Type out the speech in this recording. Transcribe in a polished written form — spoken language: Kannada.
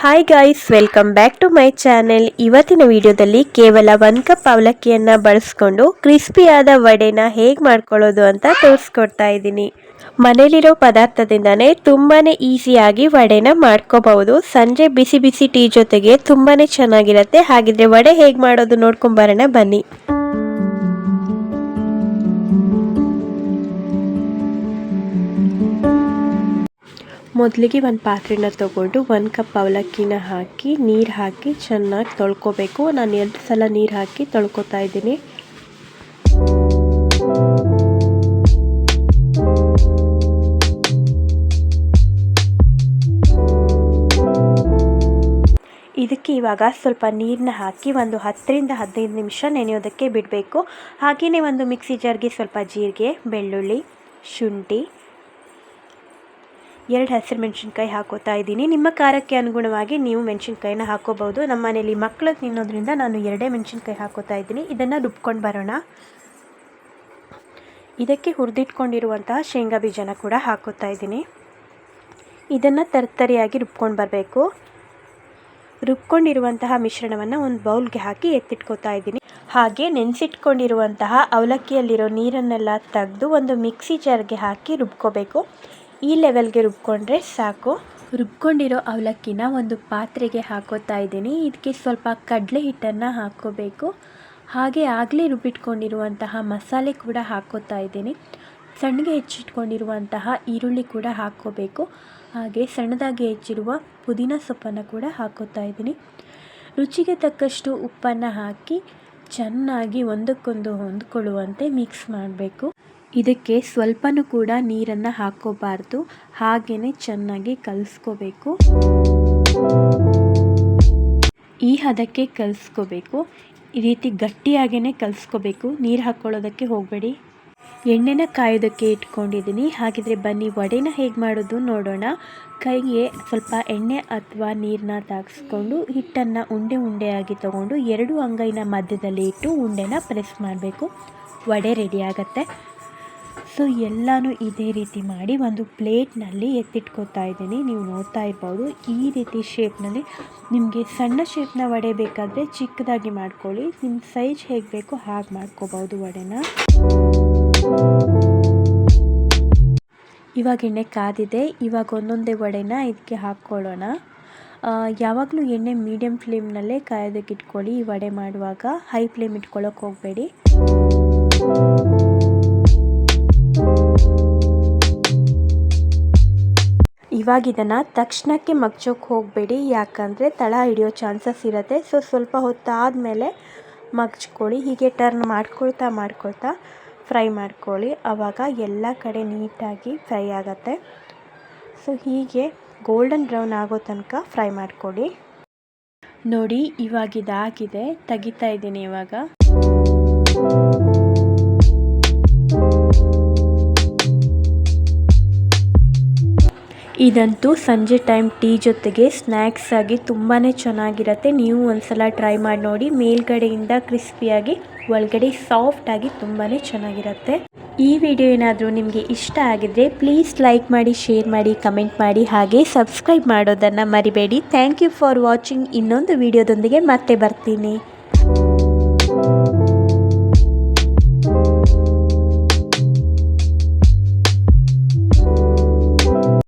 Hi guys, welcome back to my channel. ಇವತ್ತಿನ ವಿಡಿಯೋದಲ್ಲಿ ಕೇವಲ 1 ಕಪ್ ಅವಲಕ್ಕಿಯನ್ನು ಬಳಸ್ಕೊಂಡು ಕ್ರಿಸ್ಪಿಯಾದ ವಡೆನ ಹೇಗೆ ಮಾಡ್ಕೊಳ್ಳೋದು ಅಂತ ತೋರಿಸ್ಕೊಡ್ತಾ ಇದ್ದೀನಿ. ಮನೇಲಿರೋ ಪದಾರ್ಥದಿಂದನೇ ತುಂಬಾ ಈಸಿಯಾಗಿ ವಡೆನ ಮಾಡ್ಕೋಬಹುದು. ಸಂಜೆ ಬಿಸಿ ಬಿಸಿ ಟೀ ಜೊತೆಗೆ ತುಂಬಾ ಚೆನ್ನಾಗಿರುತ್ತೆ. ಹಾಗಿದ್ರೆ ವಡೆ ಹೇಗೆ ಮಾಡೋದು ನೋಡ್ಕೊಂಬರೋಣ ಬನ್ನಿ. ಮೊದಲಿಗೆ ಒಂದು ಪಾತ್ರೆನ ತೊಗೊಂಡು 1 ಕಪ್ ಅವಲಕ್ಕಿನ ಹಾಕಿ ನೀರು ಹಾಕಿ ಚೆನ್ನಾಗಿ ತೊಳ್ಕೊಬೇಕು. ನಾನು 2 ಸಲ ನೀರು ಹಾಕಿ ತೊಳ್ಕೊತಾ ಇದ್ದೀನಿ. ಇದಕ್ಕೆ ಇವಾಗ ಸ್ವಲ್ಪ ನೀರನ್ನ ಹಾಕಿ ಒಂದು 10 ರಿಂದ 15 ನಿಮಿಷ ನೆನೆಯೋದಕ್ಕೆ ಬಿಡಬೇಕು. ಹಾಗೆಯೇ ಒಂದು ಮಿಕ್ಸಿ ಜಾರ್ಗೆ ಸ್ವಲ್ಪ ಜೀರಿಗೆ, ಬೆಳ್ಳುಳ್ಳಿ, ಶುಂಠಿ, 2 ಹಸಿರು ಮೆಣಸಿನ್ಕಾಯಿ ಹಾಕೋತಾ ಇದ್ದೀನಿ. ನಿಮ್ಮ ಖಾರಕ್ಕೆ ಅನುಗುಣವಾಗಿ ನೀವು ಮೆಣಸಿನ್ಕಾಯಿನ ಹಾಕೋಬಹುದು. ನಮ್ಮ ಮನೇಲಿ ಮಕ್ಕಳು ತಿನ್ನೋದ್ರಿಂದ ನಾನು 2 ಮೆಣಸಿನ್ಕಾಯಿ ಹಾಕೋತಾ ಇದ್ದೀನಿ. ಇದನ್ನು ರುಬ್ಕೊಂಡು ಬರೋಣ. ಇದಕ್ಕೆ ಹುರಿದಿಟ್ಕೊಂಡಿರುವಂತಹ ಶೇಂಗಾ ಬೀಜನ ಕೂಡ ಹಾಕೋತಾ ಇದ್ದೀನಿ. ಇದನ್ನು ತರ್ತರಿಯಾಗಿ ರುಬ್ಕೊಂಡು ಬರಬೇಕು. ರುಬ್ಕೊಂಡಿರುವಂತಹ ಮಿಶ್ರಣವನ್ನು ಒಂದು ಬೌಲ್ಗೆ ಹಾಕಿ ಎತ್ತಿಟ್ಕೋತಾ ಇದ್ದೀನಿ. ಹಾಗೆ ನೆನೆಸಿಟ್ಕೊಂಡಿರುವಂತಹ ಅವಲಕ್ಕಿಯಲ್ಲಿರೋ ನೀರನ್ನೆಲ್ಲ ತೆಗೆದು ಒಂದು ಮಿಕ್ಸಿ ಜಾರ್ಗೆ ಹಾಕಿ ರುಬ್ಕೋಬೇಕು. ಈ ಲೆವೆಲ್ಗೆ ರುಬ್ಕೊಂಡ್ರೆ ಸಾಕು. ರುಬ್ಕೊಂಡಿರೋ ಅವಲಕ್ಕಿನ ಒಂದು ಪಾತ್ರೆಗೆ ಹಾಕೋತಾ ಇದ್ದೀನಿ. ಇದಕ್ಕೆ ಸ್ವಲ್ಪ ಕಡಲೆ ಹಿಟ್ಟನ್ನು ಹಾಕ್ಕೋಬೇಕು. ಹಾಗೆ ಆಗಲೇ ರುಬ್ಬಿಟ್ಕೊಂಡಿರುವಂತಹ ಮಸಾಲೆ ಕೂಡ ಹಾಕೋತಾ ಇದ್ದೀನಿ. ಸಣ್ಣಗೆ ಹೆಚ್ಚಿಟ್ಕೊಂಡಿರುವಂತಹ ಈರುಳ್ಳಿ ಕೂಡ ಹಾಕ್ಕೋಬೇಕು. ಹಾಗೆ ಸಣ್ಣದಾಗಿ ಹೆಚ್ಚಿರುವ ಪುದೀನ ಸೊಪ್ಪನ್ನು ಕೂಡ ಹಾಕೋತಾ ಇದ್ದೀನಿ. ರುಚಿಗೆ ತಕ್ಕಷ್ಟು ಉಪ್ಪನ್ನು ಹಾಕಿ ಚೆನ್ನಾಗಿ ಒಂದಕ್ಕೊಂದು ಹೊಂದ್ಕೊಳ್ಳುವಂತೆ ಮಿಕ್ಸ್ ಮಾಡಬೇಕು. ಇದಕ್ಕೆ ಸ್ವಲ್ಪನೂ ಕೂಡ ನೀರನ್ನು ಹಾಕೋಬಾರ್ದು. ಹಾಗೆಯೇ ಚೆನ್ನಾಗಿ ಕಲಿಸ್ಕೋಬೇಕು. ಈ ಹದಕ್ಕೆ ಕಲಿಸ್ಕೋಬೇಕು. ಈ ರೀತಿ ಗಟ್ಟಿಯಾಗೇ ಕಲಿಸ್ಕೋಬೇಕು. ನೀರು ಹಾಕ್ಕೊಳ್ಳೋದಕ್ಕೆ ಹೋಗಬೇಡಿ. ಎಣ್ಣೆನ ಕಾಯೋದಕ್ಕೆ ಇಟ್ಕೊಂಡಿದ್ದೀನಿ. ಹಾಗಿದ್ರೆ ಬನ್ನಿ ವಡೆನ ಹೇಗೆ ಮಾಡೋದು ನೋಡೋಣ. ಕೈಗೆ ಸ್ವಲ್ಪ ಎಣ್ಣೆ ಅಥವಾ ನೀರನ್ನ ತಾಗಿಸ್ಕೊಂಡು ಹಿಟ್ಟನ್ನು ಉಂಡೆ ಉಂಡೆಯಾಗಿ ತೊಗೊಂಡು 2 ಅಂಗೈನ ಮಧ್ಯದಲ್ಲಿ ಇಟ್ಟು ಉಂಡೆನ ಪ್ರೆಸ್ ಮಾಡಬೇಕು. ವಡೆ ರೆಡಿ ಆಗುತ್ತೆ. ಸೊ ಎಲ್ಲನೂ ಇದೇ ರೀತಿ ಮಾಡಿ ಒಂದು ಪ್ಲೇಟ್ನಲ್ಲಿ ಎತ್ತಿಟ್ಕೋತಾ ಇದ್ದೀನಿ. ನೀವು ನೋಡ್ತಾ ಇರ್ಬೋದು ಈ ರೀತಿ ಶೇಪ್ನಲ್ಲಿ. ನಿಮಗೆ ಸಣ್ಣ ಶೇಪ್ನ ವಡೆ ಬೇಕಾದರೆ ಚಿಕ್ಕದಾಗಿ ಮಾಡ್ಕೊಳ್ಳಿ. ನಿಮ್ಮ ಸೈಜ್ ಹೇಗೆ ಬೇಕೋ ಹಾಗೆ ಮಾಡ್ಕೋಬೋದು ವಡೆನ. ಇವಾಗ ಎಣ್ಣೆ ಕಾದಿದೆ. ಇವಾಗ ಒಂದೊಂದೇ ವಡೆನ ಇದಕ್ಕೆ ಹಾಕ್ಕೊಳ್ಳೋಣ. ಯಾವಾಗಲೂ ಎಣ್ಣೆ ಮೀಡಿಯಮ್ ಫ್ಲೇಮ್ನಲ್ಲೇ ಕಾಯೋದಕ್ಕೆ ಇಟ್ಕೊಳ್ಳಿ. ಈ ವಡೆ ಮಾಡುವಾಗ ಹೈ ಫ್ಲೇಮ್ ಇಟ್ಕೊಳ್ಳೋಕೆ ಹೋಗಬೇಡಿ. ಇವಾಗ ಇದನ್ನು ತಕ್ಷಣಕ್ಕೆ ಮಗ್ಚೋಕ್ಕೆ ಹೋಗಬೇಡಿ. ಯಾಕಂದರೆ ತಳ ಹಿಡಿಯೋ ಚಾನ್ಸಸ್ ಇರುತ್ತೆ. ಸೊ ಸ್ವಲ್ಪ ಹೊತ್ತಾದಮೇಲೆ ಮಗ್ಚ್ಕೊಳ್ಳಿ. ಹೀಗೆ ಟರ್ನ್ ಮಾಡ್ಕೊಳ್ತಾ ಫ್ರೈ ಮಾಡ್ಕೊಳ್ಳಿ. ಆವಾಗ ಎಲ್ಲ ಕಡೆ ನೀಟಾಗಿ ಫ್ರೈ ಆಗುತ್ತೆ. ಸೊ ಹೀಗೆ ಗೋಲ್ಡನ್ ಬ್ರೌನ್ ಆಗೋ ತನಕ ಫ್ರೈ ಮಾಡ್ಕೊಳ್ಳಿ. ನೋಡಿ ಇವಾಗ ಇದಾಗಿದೆ. ತೆಗಿತಾ ಇದ್ದೀನಿ ಇವಾಗ. ಇದಂತೂ ಸಂಜೆ ಟೈಮ್ ಟೀ ಜೊತೆಗೆ ಸ್ನ್ಯಾಕ್ಸ್ ಆಗಿ ತುಂಬಾ ಚೆನ್ನಾಗಿರುತ್ತೆ. ನೀವು ಒಂದ್ಸಲ ಟ್ರೈ ಮಾಡಿ ನೋಡಿ. ಮೇಲ್ಗಡೆಯಿಂದ ಕ್ರಿಸ್ಪಿಯಾಗಿ ಒಳಗಡೆ ಸಾಫ್ಟಾಗಿ ತುಂಬಾ ಚೆನ್ನಾಗಿರುತ್ತೆ. ಈ ವಿಡಿಯೋ ಏನಾದರೂ ನಿಮಗೆ ಇಷ್ಟ ಆಗಿದ್ರೆ ಪ್ಲೀಸ್ ಲೈಕ್ ಮಾಡಿ, ಶೇರ್ ಮಾಡಿ, ಕಮೆಂಟ್ ಮಾಡಿ, ಹಾಗೆ ಸಬ್ಸ್ಕ್ರೈಬ್ ಮಾಡೋದನ್ನು ಮರಿಬೇಡಿ. Thank you for watching. ಇನ್ನೊಂದು ವಿಡಿಯೋದೊಂದಿಗೆ ಮತ್ತೆ ಬರ್ತೀನಿ.